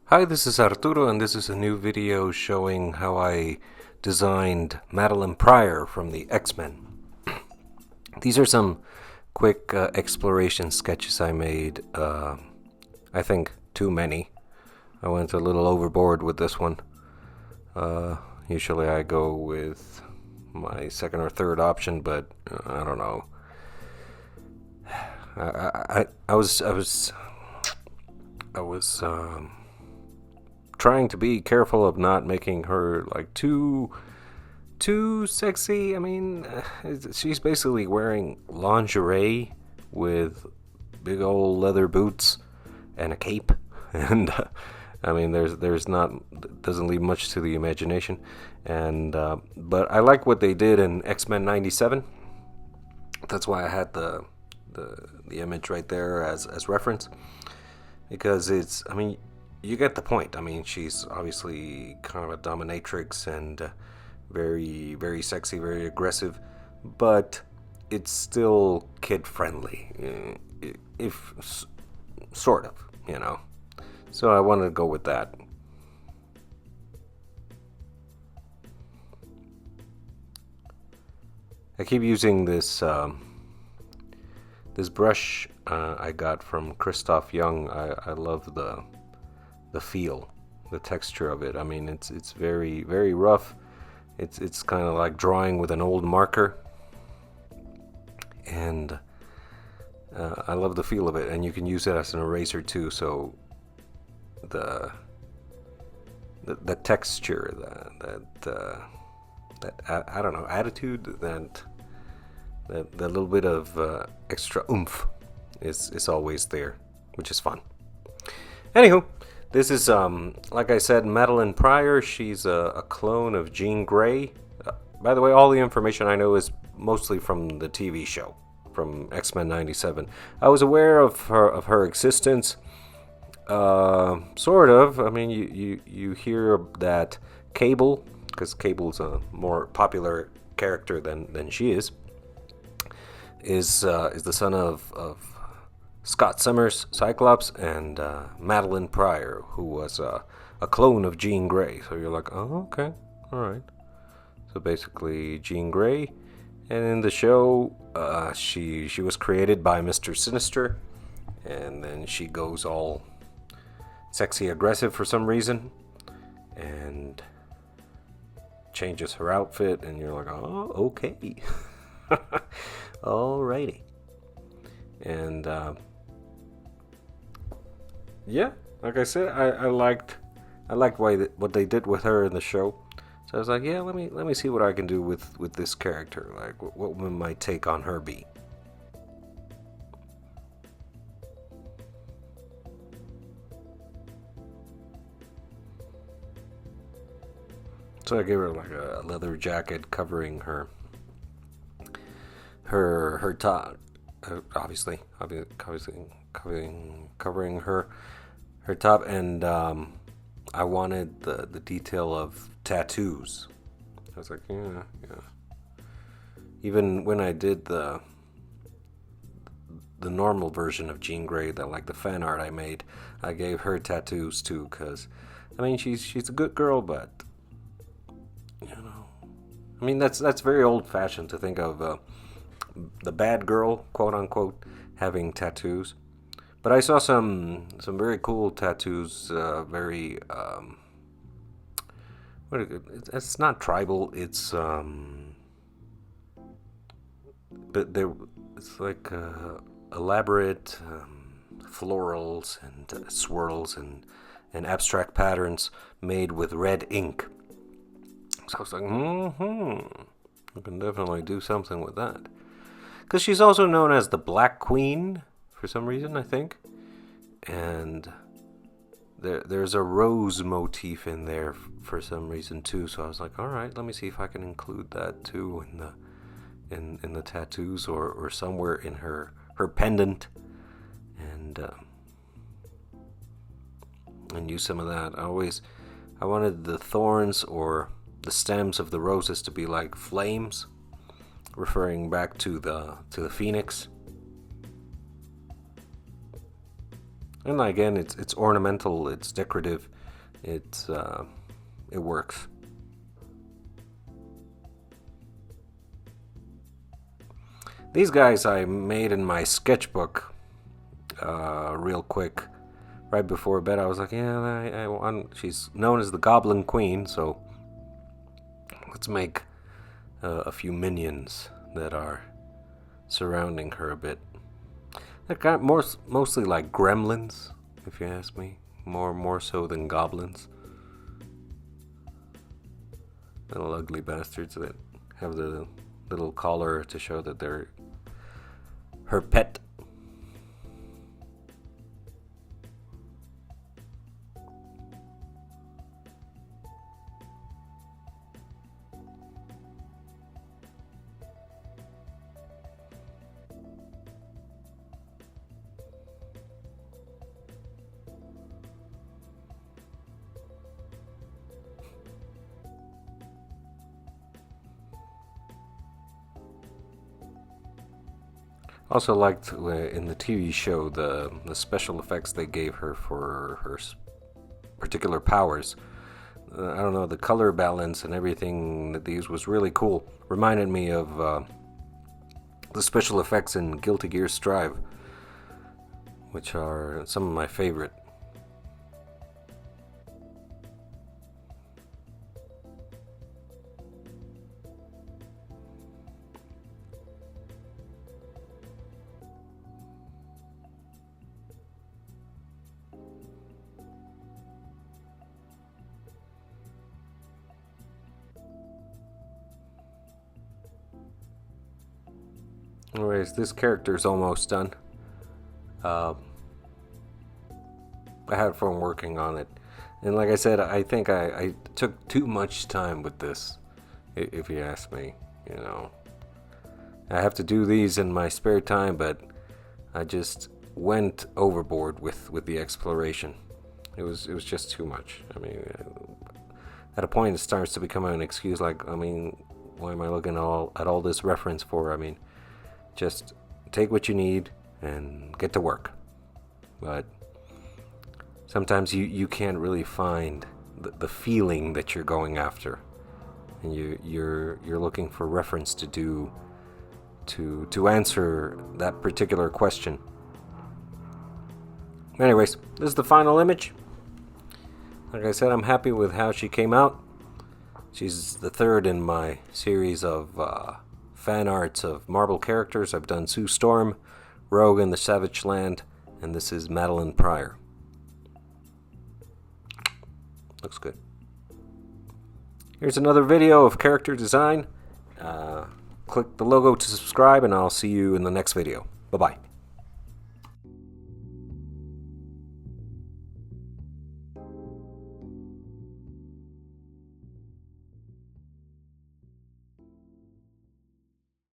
Hi, this is Arturo, and this is a new video showing how I designed Madelyne Pryor from the X-Men. These are some quick exploration sketches I made. I think too many. I went a little overboard with this one. Usually I go with my second or third option, but I don't know. I was trying to be careful of not making her like too sexy. I mean, she's basically wearing lingerie with big old leather boots and a cape, and I mean, there's not doesn't leave much to the imagination. And but I like what they did in X-Men '97. That's why I had the image right there as reference, because it's, I mean, you get the point. I mean, she's obviously kind of a dominatrix and very, very sexy, very aggressive, but it's still kid friendly, if sort of. So I wanted to go with that. I keep using this brush I got from Christoph Young. I love the feel, the texture of it. I mean, it's very, very rough. It's kind of like drawing with an old marker, and I love the feel of it. And you can use it as an eraser too. So the texture, that I don't know, attitude, that little bit of extra oomph is always there, which is fun. Anywho, this is, like I said, Madelyne Pryor. She's a clone of Jean Grey. By the way, all the information I know is mostly from the TV show, from X-Men '97. I was aware of her existence, sort of. I mean, you hear that Cable, because Cable's a more popular character than she is the son of Scott Summers, Cyclops, and Madelyne Pryor, who was a clone of Jean Grey. So you're like, oh, okay, all right. So basically, Jean Grey, and in the show, she was created by Mr. Sinister, and then she goes all sexy aggressive for some reason, and changes her outfit, and you're like, oh, okay, alrighty, and yeah, like I said, I liked what they did with her in the show. So I was like, yeah, let me see what I can do with this character. Like, what would my take on her be? So I gave her like a leather jacket covering her top, obviously covering her top, and I wanted the detail of tattoos. I was like, yeah. Even when I did the normal version of Jean Grey, that like the fan art I made, I gave her tattoos too, because I mean, she's a good girl, but I mean, that's very old fashioned to think of the bad girl, quote unquote, having tattoos. But I saw some very cool tattoos. Very it's not tribal. It's but there it's like elaborate florals and swirls and abstract patterns made with red ink. So I was like, I can definitely do something with that. Because she's also known as the Black Queen for some reason, I think. And there's a rose motif in there for some reason too. So I was like, all right, let me see if I can include that too in the tattoos, or somewhere in her pendant, and use some of that. I wanted the thorns or the stems of the roses to be like flames, referring back to the phoenix. And again, it's ornamental, it's decorative, it works. These guys I made in my sketchbook real quick. Right before bed, I was like, yeah, I want. She's known as the Goblin Queen, so let's make a few minions that are surrounding her a bit. They're kind of mostly like gremlins, if you ask me. More so than goblins. Little ugly bastards that have the little collar to show that they're her pet. Also liked in the TV show the special effects they gave her for her particular powers. I don't know, the color balance and everything that these was really cool. Reminded me of the special effects in Guilty Gear Strive, which are some of my favorite. Anyways, this character's almost done. I had fun working on it. And like I said, I think I took too much time with this, if you ask me. You know, I have to do these in my spare time, but I just went overboard with the exploration. It was just too much. I mean, at a point it starts to become an excuse. Like, I mean, why am I looking at all this reference for? I mean, just take what you need and get to work. But sometimes you can't really find the feeling that you're going after, and you're looking for reference to answer that particular question. Anyways, this is the final image. Like I said, I'm happy with how she came out. She's the third in my series of fan arts of Marvel characters. I've done Sue Storm, Rogue in the Savage Land, and this is Madelyne Pryor. Looks good. Here's another video of character design. Click the logo to subscribe, and I'll see you in the next video. Bye-bye.